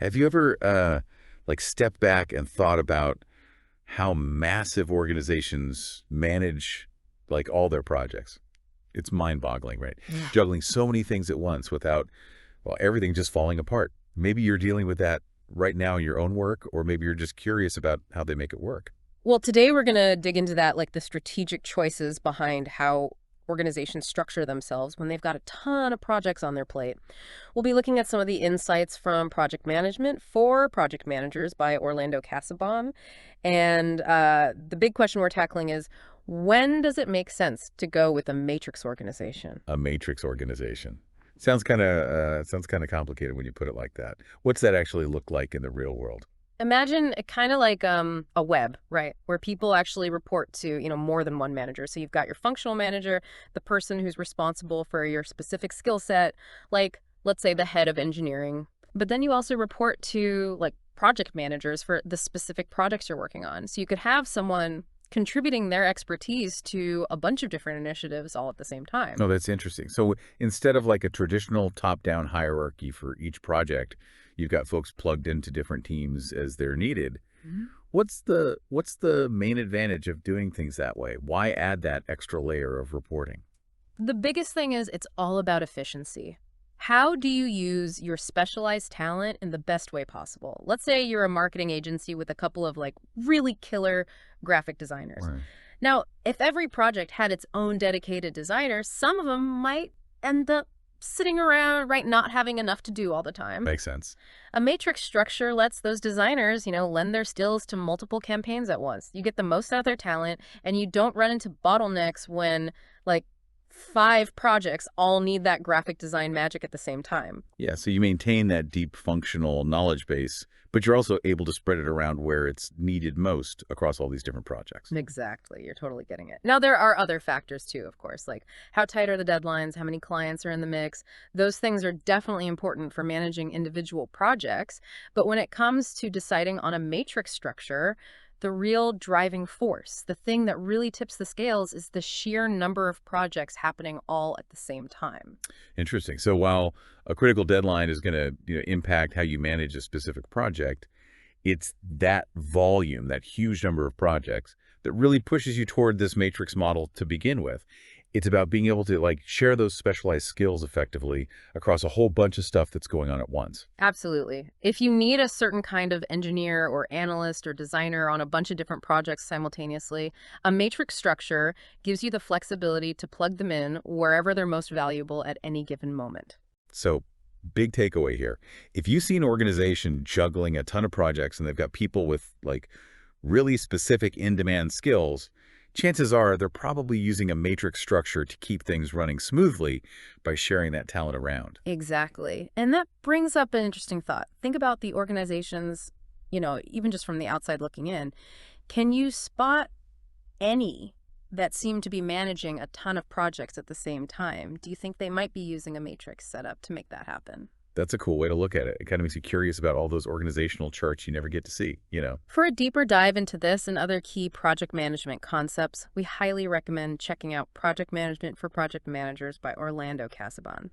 Have you ever like stepped back and thought about how massive organizations manage like all their projects? It's mind-boggling, right? Yeah. Juggling so many things at once without, well, everything just falling apart. Maybe you're dealing with that right now in your own work, or maybe you're just curious about how they make it work. Well, today we're going to dig into that, like the strategic choices behind how organizations structure themselves when they've got a ton of projects on their plate. We'll be looking at some of the insights from Project Management for Project Managers by Orlando Casabon. And the big question we're tackling is, when does it make sense to go with a matrix organization? A matrix organization. Sounds kind of complicated when you put it like that. What's that actually look like in the real world? Imagine it kind of like a web, right? Where people actually report to, more than one manager. So you've got your functional manager, the person who's responsible for your specific skill set, like let's say the head of engineering. But then you also report to like project managers for the specific projects you're working on. So you could have someone contributing their expertise to a bunch of different initiatives all at the same time. Oh, that's interesting. So instead of like a traditional top-down hierarchy for each project, you've got folks plugged into different teams as they're needed. What's the main advantage of doing things that way? Why add that extra layer of reporting? The biggest thing is it's all about efficiency. How do you use your specialized talent in the best way possible? Let's say you're a marketing agency with a couple of like really killer graphic designers. Right. Now, if every project had its own dedicated designer, some of them might end up sitting around, right, not having enough to do all the time. Makes sense. A matrix structure lets those designers, lend their skills to multiple campaigns at once. You get the most out of their talent, and you don't run into bottlenecks when, like, five projects all need that graphic design magic at the same time. Yeah, so you maintain that deep functional knowledge base, but you're also able to spread it around where it's needed most across all these different projects. Exactly. You're totally getting it. Now, there are other factors too, of course, like how tight are the deadlines, how many clients are in the mix. Those things are definitely important for managing individual projects. But when it comes to deciding on a matrix structure, the real driving force, the thing that really tips the scales, is the sheer number of projects happening all at the same time. Interesting. So while a critical deadline is going to impact how you manage a specific project, it's that volume, that huge number of projects that really pushes you toward this matrix model to begin with. It's about being able to like share those specialized skills effectively across a whole bunch of stuff that's going on at once. Absolutely. If you need a certain kind of engineer or analyst or designer on a bunch of different projects simultaneously, a matrix structure gives you the flexibility to plug them in wherever they're most valuable at any given moment. So big takeaway here. If you see an organization juggling a ton of projects and they've got people with like really specific in-demand skills, chances are they're probably using a matrix structure to keep things running smoothly by sharing that talent around. Exactly. And that brings up an interesting thought. Think about the organizations, even just from the outside looking in. Can you spot any that seem to be managing a ton of projects at the same time? Do you think they might be using a matrix setup to make that happen? That's a cool way to look at it. It kind of makes you curious about all those organizational charts you never get to see. For a deeper dive into this and other key project management concepts, we highly recommend checking out Project Management for Project Managers by Orlando Casabon.